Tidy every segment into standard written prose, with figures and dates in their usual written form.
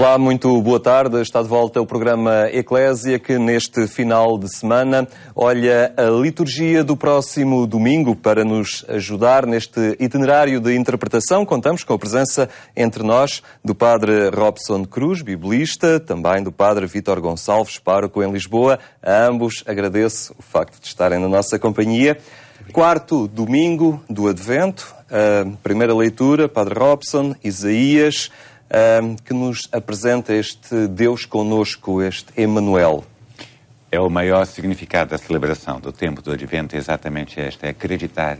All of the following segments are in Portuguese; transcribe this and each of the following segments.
Olá, muito boa tarde. Está de volta o programa Eclésia, que neste final de semana olha a liturgia do próximo domingo. Para nos ajudar neste itinerário de interpretação, contamos com a presença entre nós do Padre Robson Cruz, biblista, também do Padre Vítor Gonçalves, pároco em Lisboa. A ambos agradeço o facto de estarem na nossa companhia. Quarto domingo do Advento, a primeira leitura, Padre Robson, Isaías, que nos apresenta este Deus conosco, este Emmanuel. É o maior significado da celebração do tempo do Advento, é exatamente este, é acreditar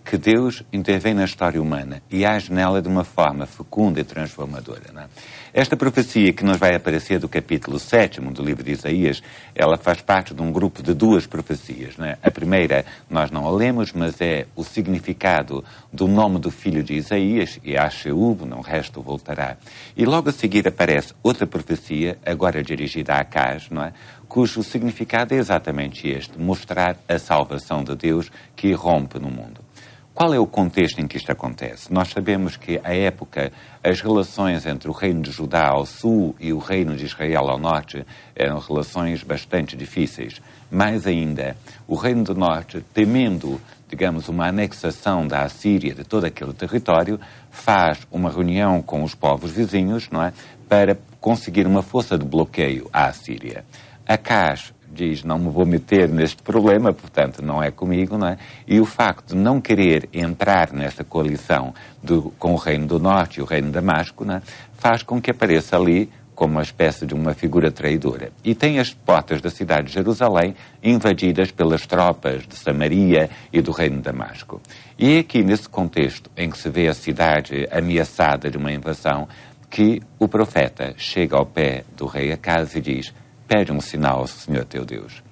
que Deus intervém na história humana e age nela de uma forma fecunda e transformadora. Não é? Esta profecia que nos vai aparecer do capítulo 7 do livro de Isaías, ela faz parte de um grupo de duas profecias. Não é? A primeira nós não a lemos, mas é o significado do nome do filho de Isaías, Yashub, não resto voltará. E logo a seguir aparece outra profecia, agora dirigida a Acaz, não é? Cujo significado é exatamente este, mostrar a salvação de Deus que irrompe no mundo. Qual é o contexto em que isto acontece? Nós sabemos que, à época, as relações entre o reino de Judá ao sul e o reino de Israel ao norte eram relações bastante difíceis. Mais ainda, o reino do norte, temendo, digamos, uma anexação da Assíria de todo aquele território, faz uma reunião com os povos vizinhos, não é, para conseguir uma força de bloqueio à Assíria. Acaz diz, não me vou meter neste problema, portanto não é comigo, não é? E o facto de não querer entrar nesta coalição com o Reino do Norte e o Reino de Damasco, não é? Faz com que apareça ali como uma espécie de uma figura traidora. E tem as portas da cidade de Jerusalém invadidas pelas tropas de Samaria e do Reino de Damasco. E é aqui, nesse contexto, em que se vê a cidade ameaçada de uma invasão, que o profeta chega ao pé do rei Acaz e diz: pede um sinal ao Senhor teu Deus.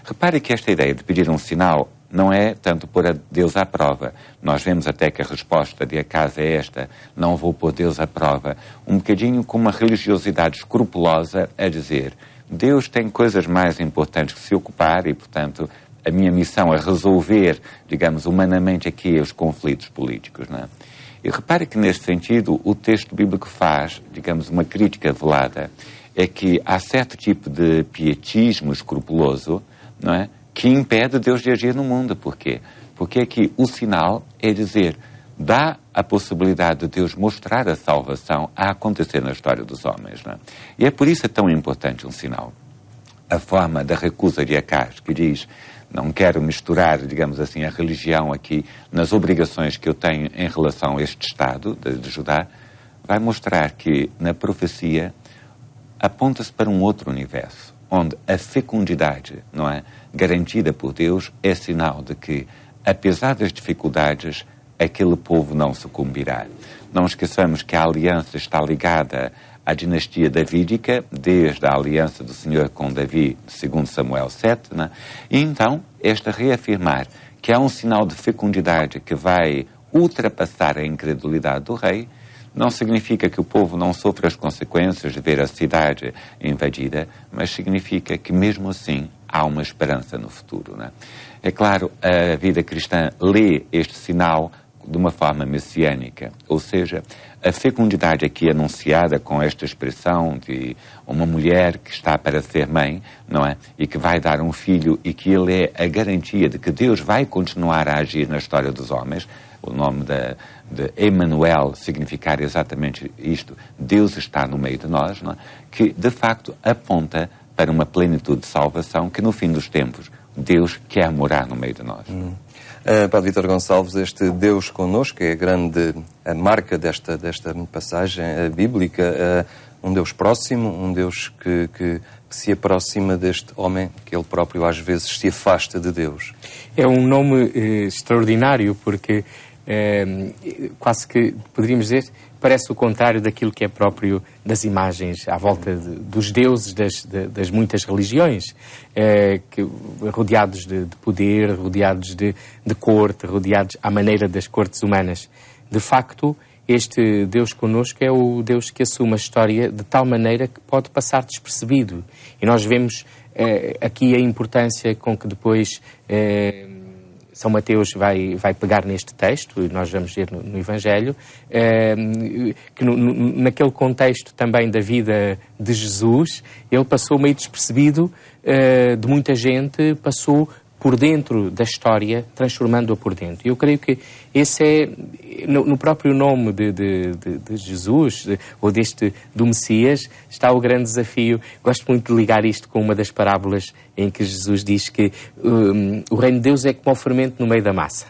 Repare que esta ideia de pedir um sinal não é tanto pôr a Deus à prova. Nós vemos até que a resposta de Acaz é esta: não vou pôr Deus à prova. Um bocadinho com uma religiosidade escrupulosa a dizer: Deus tem coisas mais importantes que se ocupar e, portanto, a minha missão é resolver, digamos, humanamente aqui os conflitos políticos, não é? E repare que, neste sentido, o texto bíblico faz, digamos, uma crítica velada. É que há certo tipo de pietismo escrupuloso, não é, que impede Deus de agir no mundo. Porquê? Porque aqui o sinal é dizer, dá a possibilidade de Deus mostrar a salvação a acontecer na história dos homens. Não é? E é por isso tão importante um sinal. A forma da recusa de Acaz, que diz, não quero misturar, digamos assim, a religião aqui nas obrigações que eu tenho em relação a este Estado de Judá, vai mostrar que na profecia aponta-se para um outro universo, onde a fecundidade, não é, garantida por Deus, é sinal de que, apesar das dificuldades, aquele povo não sucumbirá. Não esqueçamos que a aliança está ligada à dinastia davídica, desde a aliança do Senhor com Davi, segundo Samuel 7, né? E então, esta reafirmar que há um sinal de fecundidade que vai ultrapassar a incredulidade do rei, não significa que o povo não sofra as consequências de ver a cidade invadida, mas significa que, mesmo assim, há uma esperança no futuro. Não é? É claro, a vida cristã lê este sinal de uma forma messiânica, ou seja, a fecundidade aqui anunciada com esta expressão de uma mulher que está para ser mãe, não é? E que vai dar um filho e que ele é a garantia de que Deus vai continuar a agir na história dos homens. O nome de Emmanuel significar exatamente isto, Deus está no meio de nós, não é? Que de facto aponta para uma plenitude de salvação que no fim dos tempos Deus quer morar no meio de nós. Padre Vítor Gonçalves, este Deus connosco é a marca desta passagem bíblica, um Deus próximo, um Deus que se aproxima deste homem que ele próprio às vezes se afasta de Deus. É um nome extraordinário porque quase que poderíamos dizer, parece o contrário daquilo que é próprio das imagens à volta dos deuses das muitas religiões, rodeados de poder, rodeados de corte, rodeados à maneira das cortes humanas. De facto, este Deus connosco é o Deus que assume a história de tal maneira que pode passar despercebido. E nós vemos aqui a importância com que depois São Mateus vai pegar neste texto, e nós vamos ver no Evangelho, que naquele contexto também da vida de Jesus, ele passou meio despercebido de muita gente, passou por dentro da história, transformando-a por dentro. Eu creio que esse é, no próprio nome de Jesus, ou do Messias, está o grande desafio. Gosto muito de ligar isto com uma das parábolas em que Jesus diz que o reino de Deus é como o fermento no meio da massa.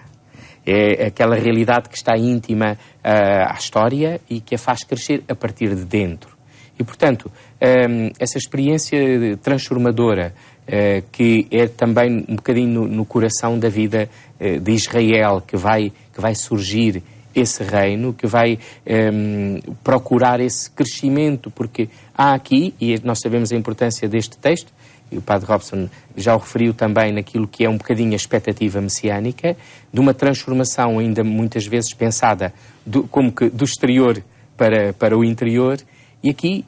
É aquela realidade que está íntima à história e que a faz crescer a partir de dentro. E, portanto, essa experiência transformadora que é também um bocadinho no coração da vida de Israel, que vai surgir esse reino, que vai procurar esse crescimento, porque há aqui, e nós sabemos a importância deste texto, e o Padre Robson já o referiu também naquilo que é um bocadinho a expectativa messiânica, de uma transformação ainda muitas vezes pensada como que do exterior para o interior. E aqui,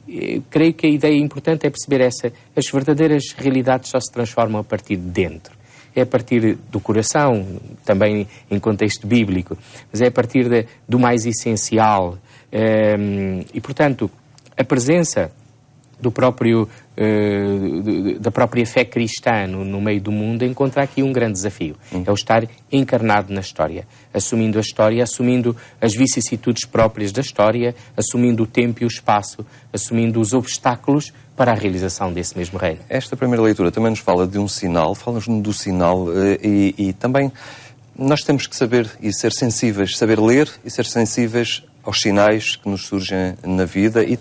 creio que a ideia importante é perceber as verdadeiras realidades só se transformam a partir de dentro. É a partir do coração, também em contexto bíblico, mas é a partir do mais essencial. E, portanto, a presença da própria fé cristã no meio do mundo encontra aqui um grande desafio. É o estar encarnado na história, assumindo a história, assumindo as vicissitudes próprias da história, assumindo o tempo e o espaço, assumindo os obstáculos para a realização desse mesmo reino. Esta primeira leitura também nos fala de um sinal, fala-nos do sinal e também nós temos que saber e ser sensíveis, saber ler e ser sensíveis aos sinais que nos surgem na vida e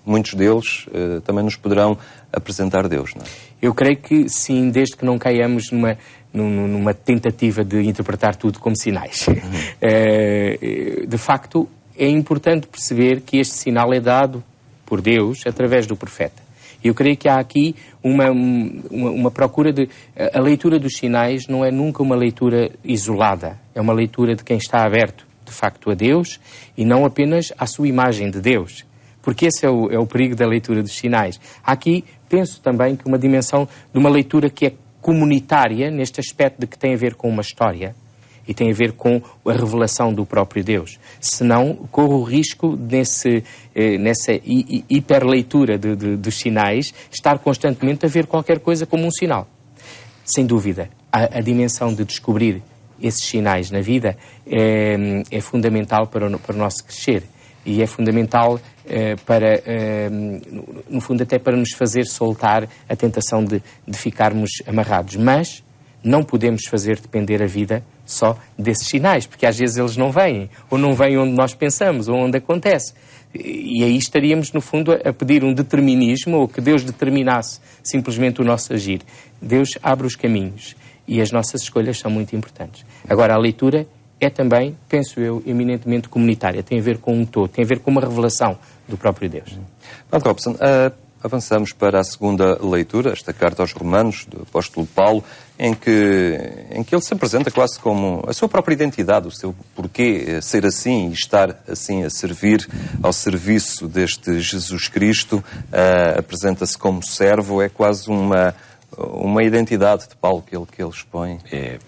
muitos deles também nos poderão apresentar Deus, não é? Eu creio que sim, desde que não caiamos numa tentativa de interpretar tudo como sinais. De facto, é importante perceber que este sinal é dado por Deus através do profeta. Eu creio que há aqui uma procura de... A leitura dos sinais não é nunca uma leitura isolada. É uma leitura de quem está aberto, de facto, a Deus e não apenas à sua imagem de Deus. Porque esse é o perigo da leitura dos sinais. Há aqui, penso também, que uma dimensão de uma leitura que é comunitária, neste aspecto de que tem a ver com uma história e tem a ver com a revelação do próprio Deus. Senão, corro o risco, nessa hiperleitura dos sinais, estar constantemente a ver qualquer coisa como um sinal. Sem dúvida, a dimensão de descobrir esses sinais na vida é fundamental para o nosso crescer. E é fundamental no fundo, até para nos fazer soltar a tentação de ficarmos amarrados. Mas não podemos fazer depender a vida só desses sinais, porque às vezes eles não vêm, ou não vêm onde nós pensamos, ou onde acontece. E aí estaríamos, no fundo, a pedir um determinismo, ou que Deus determinasse simplesmente o nosso agir. Deus abre os caminhos, e as nossas escolhas são muito importantes. Agora, a leitura é também, penso eu, eminentemente comunitária. Tem a ver com um todo, tem a ver com uma revelação do próprio Deus. Padre Robson, avançamos para a segunda leitura, esta carta aos Romanos, do apóstolo Paulo, em que ele se apresenta quase como a sua própria identidade, o seu porquê ser assim e estar assim a servir ao serviço deste Jesus Cristo. Apresenta-se como servo, é quase uma identidade de Paulo que ele expõe.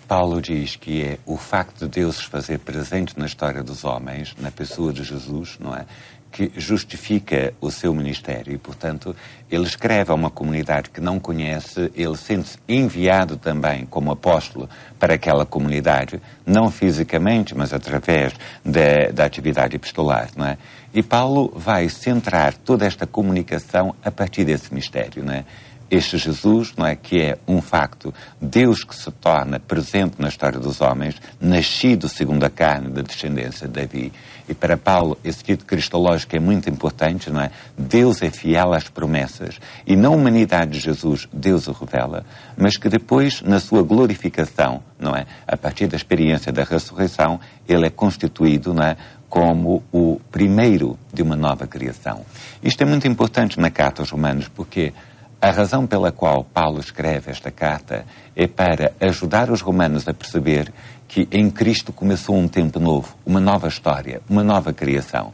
Paulo diz que é o facto de Deus se fazer presente na história dos homens, na pessoa de Jesus, não é? Que justifica o seu ministério e, portanto, ele escreve a uma comunidade que não conhece, ele sente-se enviado também como apóstolo para aquela comunidade, não fisicamente, mas através da atividade epistolar, não é? E Paulo vai centrar toda esta comunicação a partir desse mistério, não é? Este Jesus, não é, que é um facto, Deus que se torna presente na história dos homens, nascido segundo a carne da descendência de Davi. E para Paulo, esse tipo cristológico é muito importante, não é? Deus é fiel às promessas. E na humanidade de Jesus, Deus o revela, mas que depois, na sua glorificação, não é? A partir da experiência da ressurreição, ele é constituído, não é? Como o primeiro de uma nova criação. Isto é muito importante na carta aos Romanos, porque a razão pela qual Paulo escreve esta carta é para ajudar os romanos a perceber que em Cristo começou um tempo novo, uma nova história, uma nova criação.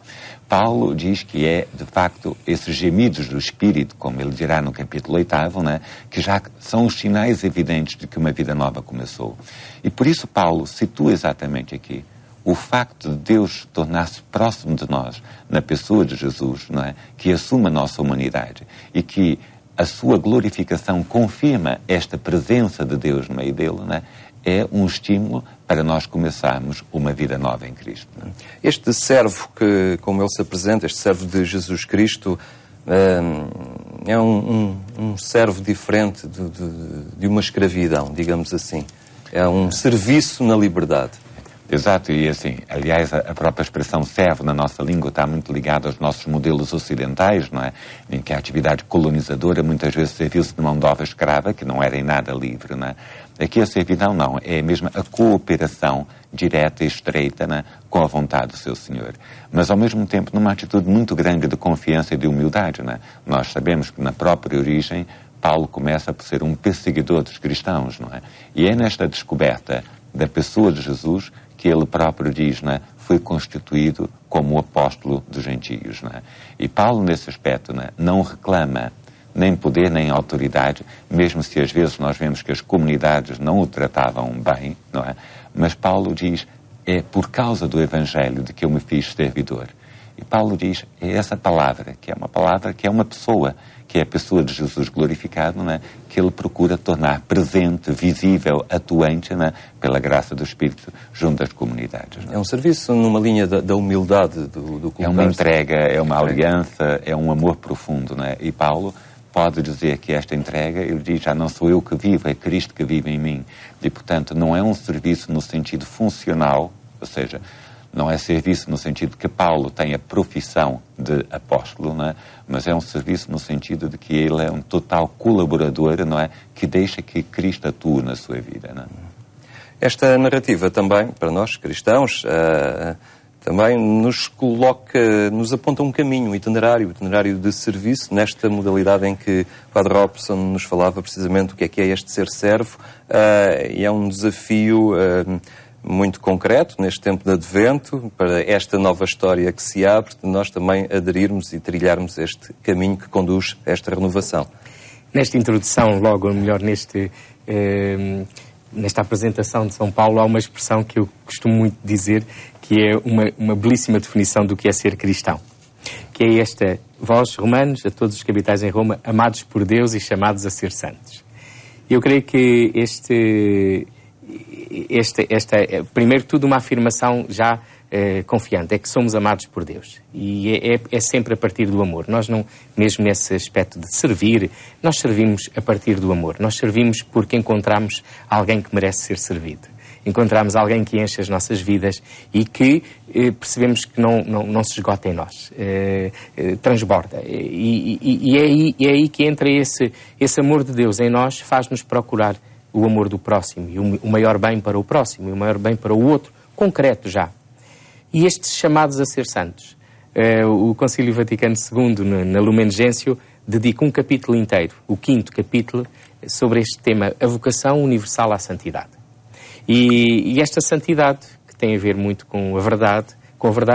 Paulo diz que é, de facto, esses gemidos do Espírito, como ele dirá no capítulo 8, né, que já são os sinais evidentes de que uma vida nova começou. E por isso Paulo situa exatamente aqui o facto de Deus tornar-se próximo de nós, na pessoa de Jesus, não é? Que assume a nossa humanidade e que a sua glorificação confirma esta presença de Deus no meio dele, não é? É um estímulo para nós começarmos uma vida nova em Cristo. Não é? Este servo que, como ele se apresenta, este servo de Jesus Cristo, é um servo diferente de uma escravidão, digamos assim. É um serviço na liberdade. Exato, e assim, aliás, a própria expressão servo na nossa língua está muito ligada aos nossos modelos ocidentais, não é? Em que a atividade colonizadora muitas vezes serviu-se de mão de obra escrava, que não era em nada livre, não é? Aqui a servidão não, é mesmo a cooperação direta e estreita, não é? Com a vontade do seu Senhor. Mas ao mesmo tempo numa atitude muito grande de confiança e de humildade, não é? Nós sabemos que na própria origem Paulo começa por ser um perseguidor dos cristãos, não é? E é nesta descoberta da pessoa de Jesus que ele próprio diz, não é? Foi constituído como o apóstolo dos gentios. Não é? E Paulo, nesse aspecto, não reclama nem poder nem autoridade, mesmo se às vezes nós vemos que as comunidades não o tratavam bem, não é? Mas Paulo diz, é por causa do Evangelho de que eu me fiz servidor. E Paulo diz, é essa palavra, que é uma pessoa, que é a pessoa de Jesus glorificado, não é? Que ele procura tornar presente, visível, atuante, não é? Pela graça do Espírito, junto às comunidades. Não é? É um serviço numa linha da humildade do É uma entrega, é uma aliança, é um amor profundo, não é? E Paulo pode dizer que esta entrega, ele diz, já não sou eu que vivo, é Cristo que vive em mim. E, portanto, não é um serviço no sentido funcional, ou seja, não é serviço no sentido que Paulo tem a profissão de apóstolo, não é? Mas é um serviço no sentido de que ele é um total colaborador, não é? Que deixa que Cristo atue na sua vida. Não é? Esta narrativa também, para nós cristãos, também nos aponta um caminho, um itinerário de serviço, nesta modalidade em que o Padre Robson nos falava precisamente o que é este ser servo, e é um desafio muito concreto neste tempo de Advento, para esta nova história que se abre, de nós também aderirmos e trilharmos este caminho que conduz a esta renovação. Nesta introdução, logo, ou melhor, nesta apresentação de São Paulo, há uma expressão que eu costumo muito dizer, que é uma belíssima definição do que é ser cristão. Que é esta, vós, romanos, a todos os que habitais em Roma, amados por Deus e chamados a ser santos. Eu creio que esta é, primeiro de tudo, uma afirmação já confiante, é que somos amados por Deus. E é sempre a partir do amor. Nós não, mesmo nesse aspecto de servir, nós servimos a partir do amor. Nós servimos porque encontramos alguém que merece ser servido. Encontramos alguém que enche as nossas vidas e que percebemos que não se esgota em nós, transborda. E é aí que entra esse amor de Deus em nós, faz-nos procurar o amor do próximo, e o maior bem para o próximo, e o maior bem para o outro, concreto já. E estes chamados a ser santos. O Concílio Vaticano II, na Lumen Gentium, dedica um capítulo inteiro, o 5º capítulo, sobre este tema, a vocação universal à santidade. E esta santidade, que tem a ver muito com a verdade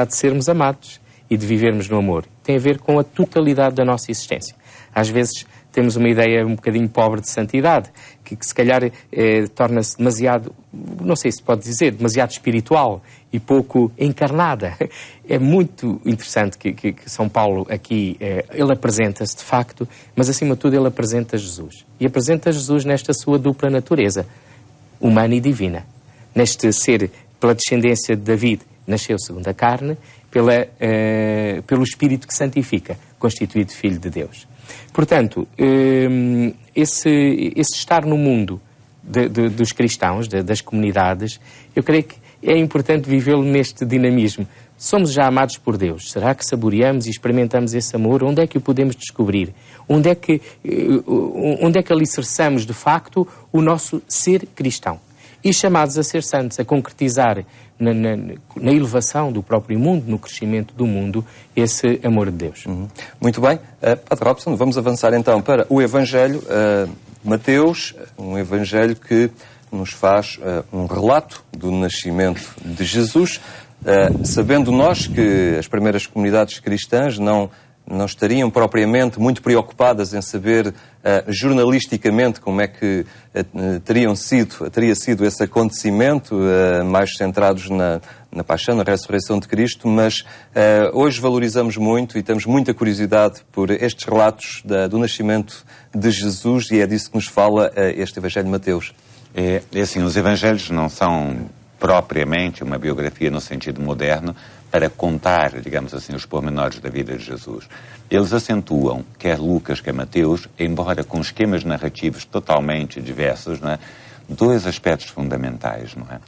de sermos amados e de vivermos no amor, tem a ver com a totalidade da nossa existência. Às vezes temos uma ideia um bocadinho pobre de santidade, que se calhar torna-se demasiado, não sei se pode dizer, demasiado espiritual e pouco encarnada. É muito interessante que São Paulo aqui, ele apresenta-se de facto, mas acima de tudo ele apresenta Jesus. E apresenta Jesus nesta sua dupla natureza, humana e divina. Neste ser, pela descendência de David, nasceu segundo a carne, pelo Espírito que santifica, constituído Filho de Deus. Portanto, esse estar no mundo dos cristãos, das comunidades, eu creio que é importante vivê-lo neste dinamismo. Somos já amados por Deus. Será que saboreamos e experimentamos esse amor? Onde é que o podemos descobrir? Onde é que alicerçamos, de facto, o nosso ser cristão? E chamados a ser santos, a concretizar na elevação do próprio mundo, no crescimento do mundo, esse amor de Deus. Muito bem. Padre Robson, vamos avançar então para o Evangelho. Mateus, um Evangelho que nos faz um relato do nascimento de Jesus, sabendo nós que as primeiras comunidades cristãs não estariam propriamente muito preocupadas em saber jornalisticamente como é que teria sido esse acontecimento, mais centrados na paixão, na ressurreição de Cristo, mas hoje valorizamos muito e temos muita curiosidade por estes relatos do nascimento de Jesus, e é disso que nos fala este Evangelho de Mateus. É assim, os Evangelhos não são propriamente uma biografia no sentido moderno para contar, digamos assim, os pormenores da vida de Jesus. Eles acentuam, quer Lucas, quer Mateus, embora com esquemas narrativos totalmente diversos, não é? Dois aspectos fundamentais, não é?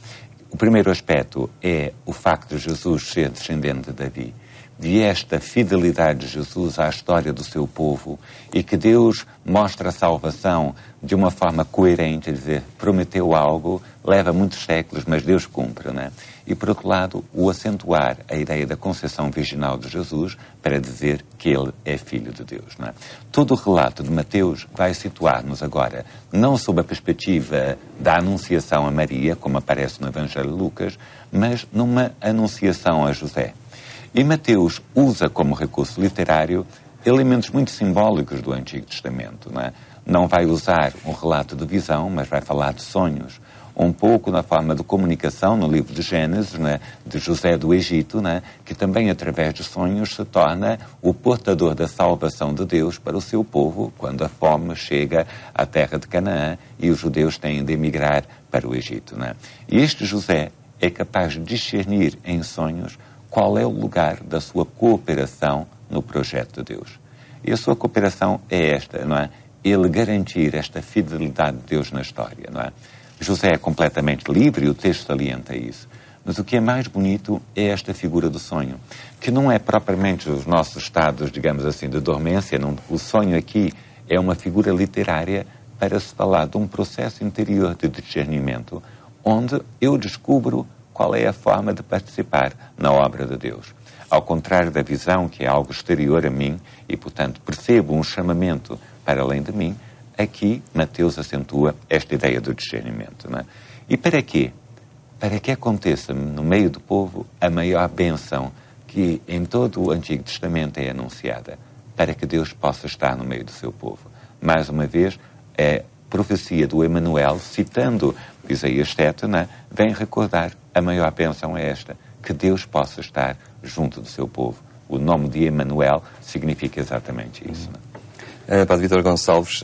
O primeiro aspecto é o facto de Jesus ser descendente de Davi, de esta fidelidade de Jesus à história do seu povo, e que Deus mostra a salvação de uma forma coerente, quer dizer, prometeu algo, leva muitos séculos, mas Deus cumpre, não é? E, por outro lado, o acentuar a ideia da concepção virginal de Jesus para dizer que ele é filho de Deus, não é? Todo o relato de Mateus vai situar-nos agora, não sob a perspectiva da anunciação a Maria, como aparece no Evangelho de Lucas, mas numa anunciação a José. E Mateus usa como recurso literário elementos muito simbólicos do Antigo Testamento, não é? Não vai usar um relato de visão, mas vai falar de sonhos. Um pouco na forma de comunicação no livro de Gênesis, né, de José do Egito, né, que também através de sonhos se torna o portador da salvação de Deus para o seu povo, quando a fome chega à terra de Canaã e os judeus têm de emigrar para o Egito, né. E este José é capaz de discernir em sonhos qual é o lugar da sua cooperação no projeto de Deus. E a sua cooperação é esta, não é? Ele garantir esta fidelidade de Deus na história, não é? José é completamente livre e o texto salienta isso. Mas o que é mais bonito é esta figura do sonho, que não é propriamente os nossos estados, digamos assim, de dormência. Não, o sonho aqui é uma figura literária para se falar de um processo interior de discernimento, onde eu descubro qual é a forma de participar na obra de Deus. Ao contrário da visão, que é algo exterior a mim, e, portanto, percebo um chamamento para além de mim, aqui Mateus acentua esta ideia do discernimento, não é? E para quê? Para que aconteça no meio do povo a maior bênção que em todo o Antigo Testamento é anunciada, para que Deus possa estar no meio do seu povo. Mais uma vez, a profecia do Emanuel, citando Isaías 7, não é? Vem recordar a maior bênção é esta, que Deus possa estar junto do seu povo. O nome de Emanuel significa exatamente isso, não é? Padre Vítor Gonçalves,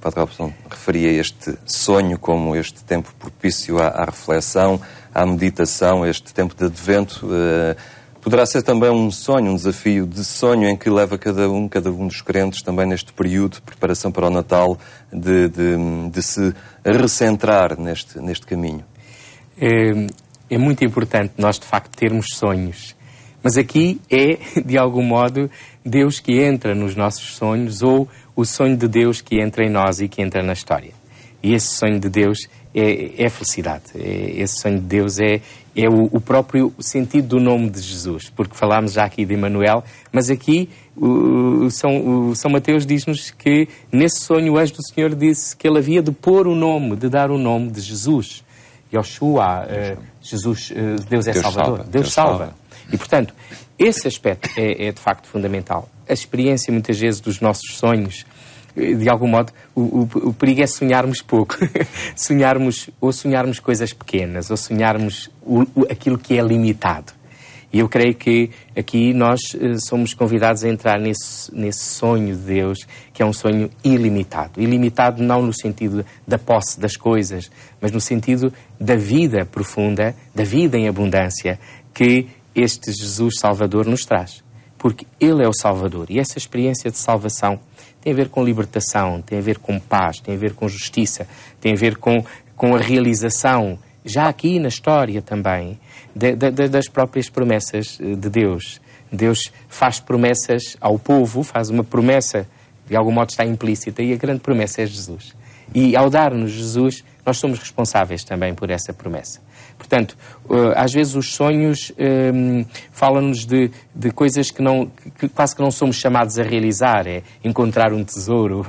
Padre Robson referia este sonho como este tempo propício à reflexão, à meditação, este tempo de advento. Poderá ser também um sonho, um desafio de sonho em que leva cada um dos crentes também neste período de preparação para o Natal, de se recentrar neste caminho. É muito importante nós, de facto, termos sonhos. Mas aqui é, de algum modo, Deus que entra nos nossos sonhos, ou o sonho de Deus que entra em nós e que entra na história. E esse sonho de Deus é felicidade. Esse sonho de Deus é o próprio sentido do nome de Jesus. Porque falámos já aqui de Emanuel, mas aqui o São Mateus diz-nos que nesse sonho o anjo do Senhor disse que ele havia de pôr o nome, de dar o nome de Jesus. Yoshua, Jesus, Deus é Salvador. Deus salva. E, portanto, esse aspecto é de facto fundamental. A experiência, muitas vezes, dos nossos sonhos, de algum modo, o perigo é sonharmos pouco. sonharmos coisas pequenas, ou sonharmos aquilo que é limitado. E eu creio que aqui nós somos convidados a entrar nesse sonho de Deus, que é um sonho ilimitado. Ilimitado não no sentido da posse das coisas, mas no sentido da vida profunda, da vida em abundância, que este Jesus Salvador nos traz. Porque Ele é o Salvador. E essa experiência de salvação tem a ver com libertação, tem a ver com paz, tem a ver com justiça, tem a ver com a realização, já aqui na história também, das próprias promessas de Deus. Deus faz promessas ao povo, faz uma promessa, de algum modo está implícita, e a grande promessa é Jesus. E ao dar-nos Jesus, nós somos responsáveis também por essa promessa. Portanto, às vezes os sonhos falam-nos de coisas que quase que não somos chamados a realizar. É encontrar um tesouro,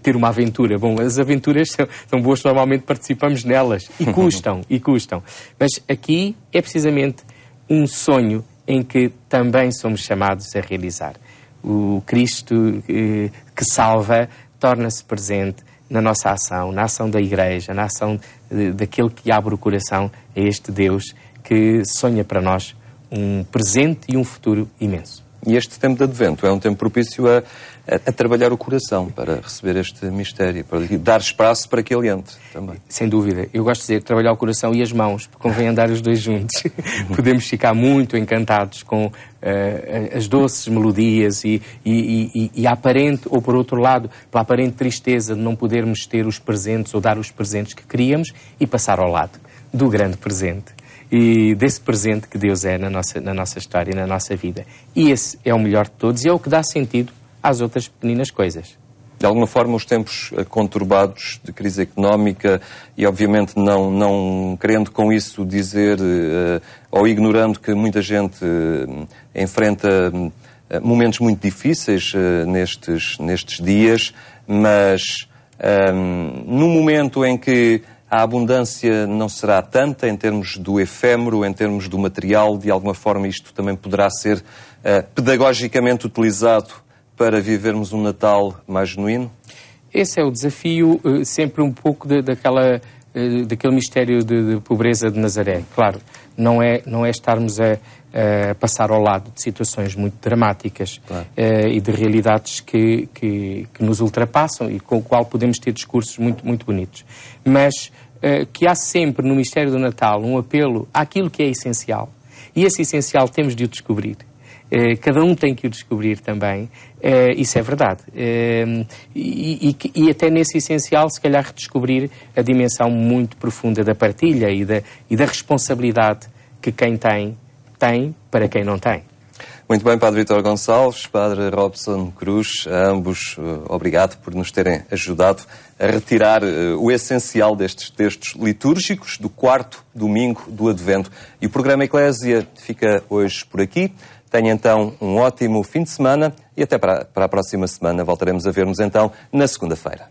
ter uma aventura. Bom, as aventuras são boas, normalmente participamos nelas. E custam. Mas aqui é precisamente um sonho em que também somos chamados a realizar. O Cristo que salva torna-se presente na nossa ação, na ação da Igreja, na ação daquele que abre o coração a este Deus que sonha para nós um presente e um futuro imenso. E este tempo de Advento é um tempo propício a trabalhar o coração para receber este mistério, para lhe dar espaço para que ele entre também. Sem dúvida. Eu gosto de dizer trabalhar o coração e as mãos, porque convém andar os dois juntos. Podemos ficar muito encantados com as doces melodias e a aparente, ou por outro lado, pela aparente tristeza de não podermos ter os presentes ou dar os presentes que queríamos e passar ao lado do grande presente. E desse presente que Deus é na nossa história e na nossa vida. E esse é o melhor de todos e é o que dá sentido às outras pequeninas coisas. De alguma forma, os tempos conturbados de crise económica e, obviamente, não querendo com isso dizer ou ignorando que muita gente enfrenta momentos muito difíceis nestes dias, mas no momento em que a abundância não será tanta em termos do efêmero, em termos do material, de alguma forma isto também poderá ser pedagogicamente utilizado para vivermos um Natal mais genuíno? Esse é o desafio, sempre um pouco daquele mistério de pobreza de Nazaré. Claro, não é estarmos a passar ao lado de situações muito dramáticas, claro, e de realidades que nos ultrapassam e com o qual podemos ter discursos muito, muito bonitos. Mas que há sempre no mistério do Natal um apelo àquilo que é essencial. E esse essencial temos de o descobrir. Cada um tem que o descobrir também. Isso é verdade. E até nesse essencial, se calhar, redescobrir a dimensão muito profunda da partilha e da responsabilidade que quem tem para quem não tem. Muito bem, Padre Vítor Gonçalves, Padre Robson Cruz, a ambos, obrigado por nos terem ajudado a retirar o essencial destes textos litúrgicos do 4º domingo do Advento. E o programa Eclésia fica hoje por aqui. Tenha então um ótimo fim de semana e até para a próxima semana. Voltaremos a ver-nos então na segunda-feira.